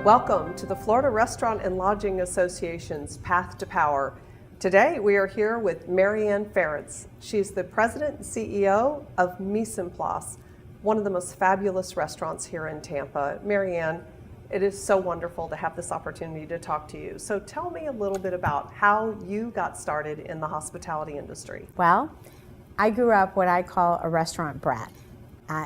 Welcome to the Florida Restaurant and Lodging Association's Path to Power. Today we are here with Maryann Ferenc. She's the president and CEO of Mise, one of the most fabulous restaurants here in Tampa. Maryann, it is so wonderful to have this opportunity to talk to you. So tell me a little bit about how you got started in the hospitality industry. Well, I grew up what I call a restaurant brat.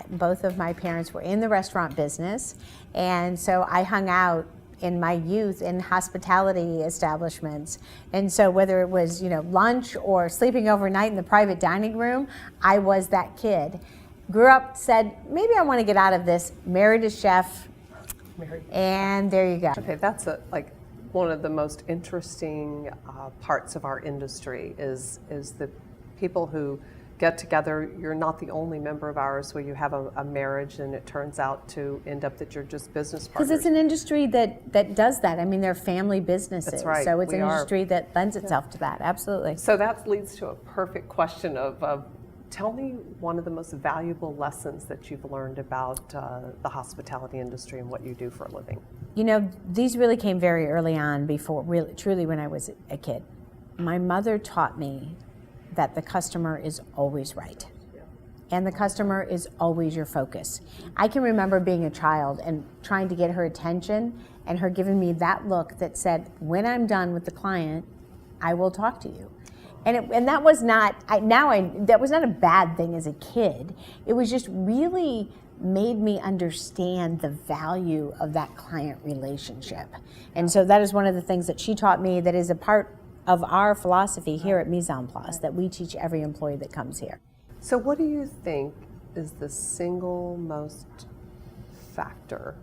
Both of my parents were in the restaurant business, and so I hung out in my youth in hospitality establishments. And so whether it was, lunch or sleeping overnight in the private dining room, I was that kid. Grew up, said, maybe I want to get out of this, married a chef, and there you go. Okay, that's one of the most interesting parts of our industry is the people who get together. You're not the only member of ours where you have a marriage and it turns out to end up that you're just business partners. Because it's an industry that does that. I mean, they're family businesses. That's right. So it's an industry that lends itself to that, absolutely. So that leads to a perfect question of tell me one of the most valuable lessons that you've learned about the hospitality industry and what you do for a living. These really came very early on truly when I was a kid. My mother taught me that the customer is always right. And the customer is always your focus. I can remember being a child and trying to get her attention and her giving me that look that said, when I'm done with the client, I will talk to you. And that was not, that was not a bad thing as a kid. It was just really made me understand the value of that client relationship. And so that is one of the things that she taught me that is a part of our philosophy here at Mise, that we teach every employee that comes here. So what do you think is the single most factor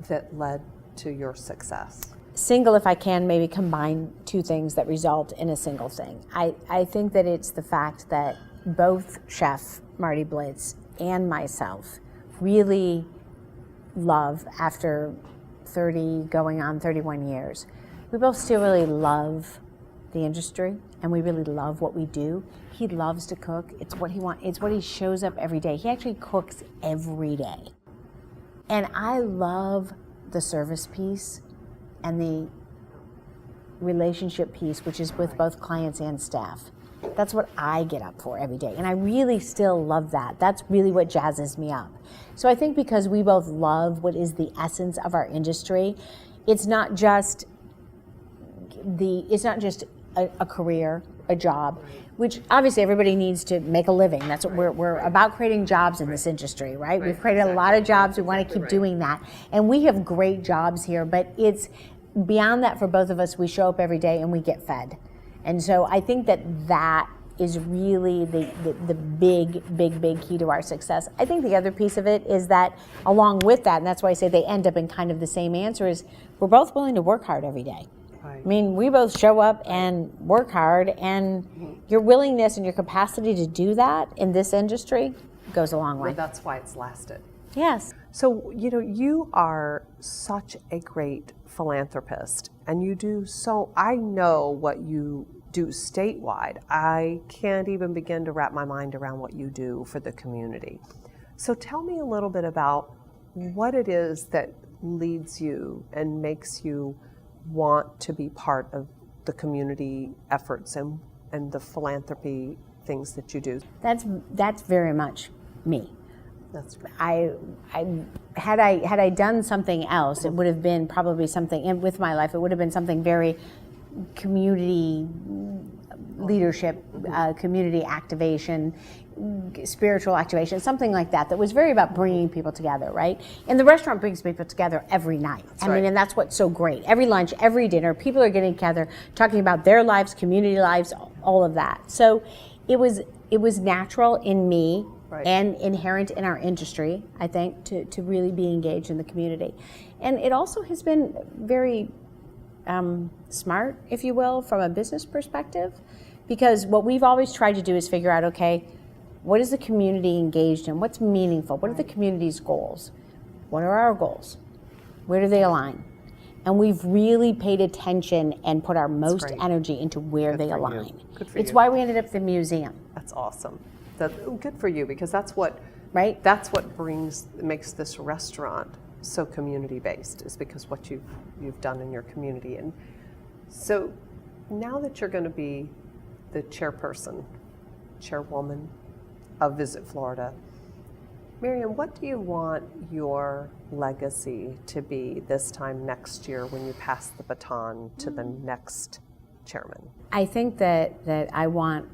that led to your success? Single, if I can maybe combine two things that result in a single thing. I think that it's the fact that both Chef Marty Blitz and myself really love, after 30 going on 31 years, we both still really love the industry, and we really love what we do. He loves to cook. It's what he wants. It's what he shows up every day. He actually cooks every day. And I love the service piece and the relationship piece, which is with both clients and staff. That's what I get up for every day. And I really still love that. That's really what jazzes me up. So I think because we both love what is the essence of our industry, it's not just a career, a job, which obviously everybody needs to make a living. That's what we're about, creating jobs in this industry, right? We've created a lot of jobs. We want to keep doing that. And we have great jobs here, but it's beyond that for both of us. We show up every day and we get fed. And so I think that is really the big key to our success. I think the other piece of it is that along with that, and that's why I say they end up in kind of the same answer, is we're both willing to work hard every day. I mean, we both show up and work hard, and your willingness and your capacity to do that in this industry goes a long way. Well, that's why it's lasted. Yes. So, you are such a great philanthropist, and you do so, I know what you do statewide. I can't even begin to wrap my mind around what you do for the community. So tell me a little bit about what it is that leads you and makes you want to be part of the community efforts and the philanthropy things that you do. That's very much me. That's great. Had I done something else, it would have been probably something, and with my life, it would have been something very community leadership, community activation, spiritual activation, something like that was very about bringing people together, right? And the restaurant brings people together every night. I mean, and that's what's so great. Every lunch, every dinner, people are getting together, talking about their lives, community lives, all of that. So it was natural in me and inherent in our industry, I think, to really be engaged in the community. And it also has been very smart, if you will, from a business perspective, because what we've always tried to do is figure out, okay, what is the community engaged in? What's meaningful? What are the community's goals? What are our goals? Where do they align? And we've really paid attention and put our most energy into where they align. It's why we ended up at the museum. That's awesome. Good for you, because that's what right? That's what makes this restaurant so community-based is because what you've done in your community. And so now that you're going to be the chairwoman of Visit Florida, Maryann, what do you want your legacy to be this time next year when you pass the baton to the next chairman? I think that I want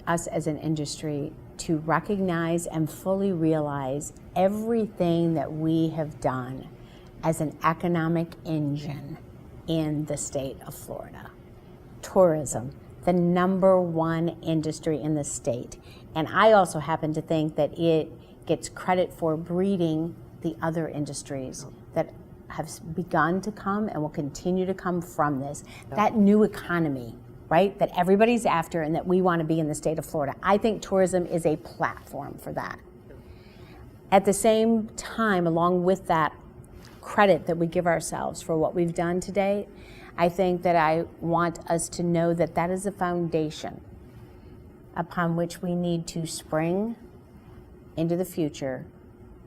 us as an industry to recognize and fully realize everything that we have done as an economic engine in the state of Florida. Tourism, the #1 industry in the state. And I also happen to think that it gets credit for breeding the other industries that have begun to come and will continue to come from this. That new economy, right, that everybody's after and that we want to be in the state of Florida. I think tourism is a platform for that. At the same time, along with that credit that we give ourselves for what we've done today, I think that I want us to know that that is a foundation upon which we need to spring into the future,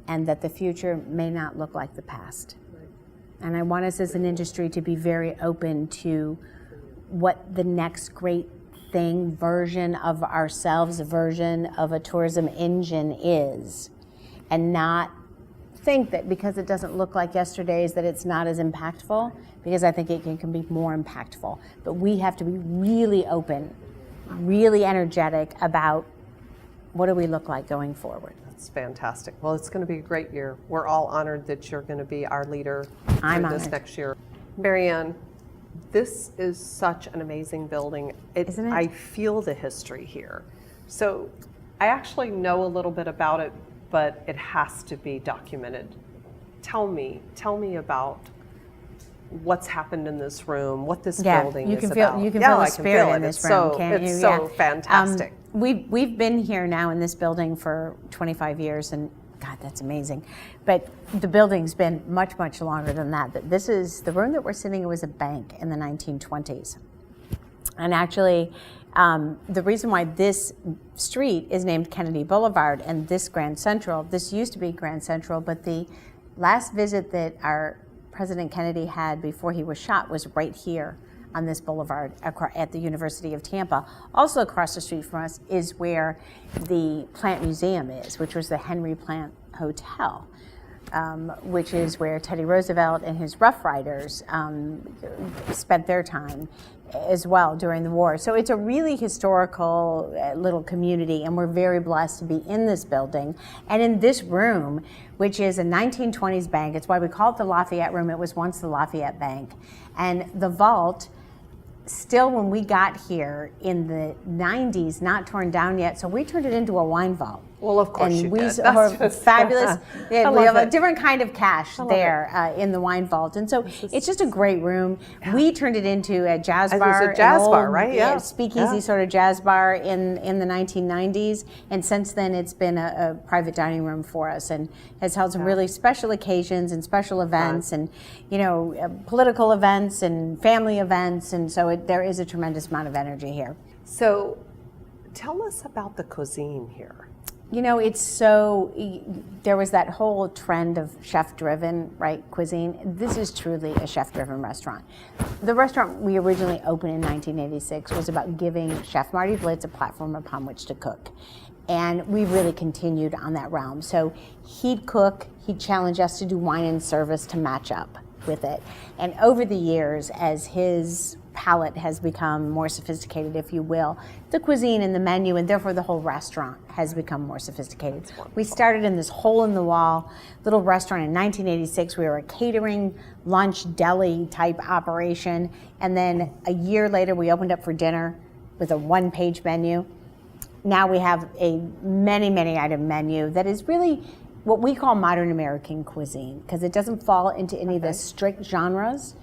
and that the future may not look like the past. And I want us as an industry to be very open to what the next great thing, version of ourselves, version of a tourism engine is, and not think that because it doesn't look like yesterday's that it's not as impactful, because I think it can be more impactful. But we have to be really open, really energetic about what do we look like going forward. That's fantastic. Well, it's going to be a great year. We're all honored that you're going to be our leader I'm this honored. next year. Maryann, this is such an amazing building. Isn't it? I feel the history here. So I actually know a little bit about it, but it has to be documented. Tell me about what's happened in this room, what this building is about. You can feel the spirit in it. this It's room, so, can't you? it's so fantastic. We've been here now in this building for 25 years, and God, that's amazing. But the building's been much, much longer than that. But this is, the room that we're sitting in was a bank in the 1920s. And actually, the reason why this street is named Kennedy Boulevard and this Grand Central, this used to be Grand Central, but the last visit that our President Kennedy had before he was shot was right here on this boulevard at the University of Tampa. Also across the street from us is where the Plant Museum is, which was the Henry Plant Hotel, which is where Teddy Roosevelt and his Rough Riders spent their time as well during the war. So it's a really historical little community, and we're very blessed to be in this building and in this room, which is a 1920s bank. It's why we call it the Lafayette Room. It was once the Lafayette Bank. And the vault, still when we got here in the 90s, not torn down yet, so we turned it into a wine vault. Well, of course you did. That's just fabulous. Yeah, we have a different kind of cash there in the wine vault, and so it's just a great room. Yeah. We turned it into a jazz bar, a jazz bar, right? Yeah, speakeasy sort of jazz bar in the 1990s, and since then it's been a private dining room for us, and has held some really special occasions and special events, and political events and family events, and so there is a tremendous amount of energy here. So, tell us about the cuisine here. There was that whole trend of chef-driven, right, cuisine. This is truly a chef-driven restaurant. The restaurant we originally opened in 1986 was about giving Chef Marty Blitz a platform upon which to cook. And we really continued on that realm. So he'd cook, he'd challenge us to do wine and service to match up with it. And over the years, as his palate has become more sophisticated, if you will, the cuisine and the menu, and therefore the whole restaurant, has become more sophisticated. We started in this hole-in-the-wall little restaurant in 1986. We were a catering, lunch, deli type operation, and then a year later we opened up for dinner with a one-page menu. Now we have a many item menu that is really what we call modern American cuisine, because it doesn't fall into any of the strict genres,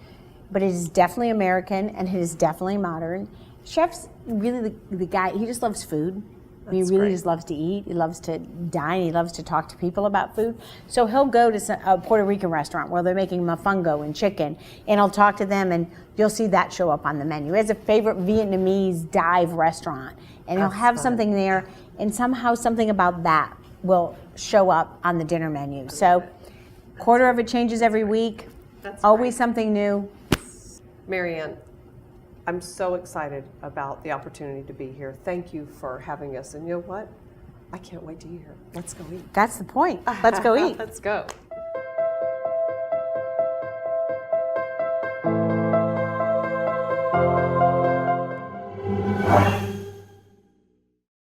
but it is definitely American and it is definitely modern. Chef's really the guy, he just loves food. He really just loves to eat, he loves to dine, he loves to talk to people about food. So he'll go to a Puerto Rican restaurant where they're making mofongo and chicken, and he'll talk to them and you'll see that show up on the menu. He has a favorite Vietnamese dive restaurant, and he'll have something there, and somehow something about that will show up on the dinner menu. So Quarter of it changes every week. That's Always right. something new. Maryann, I'm so excited about the opportunity to be here. Thank you for having us. And you know what? I can't wait to eat here. Let's go eat. That's the point. Let's go eat. Let's go.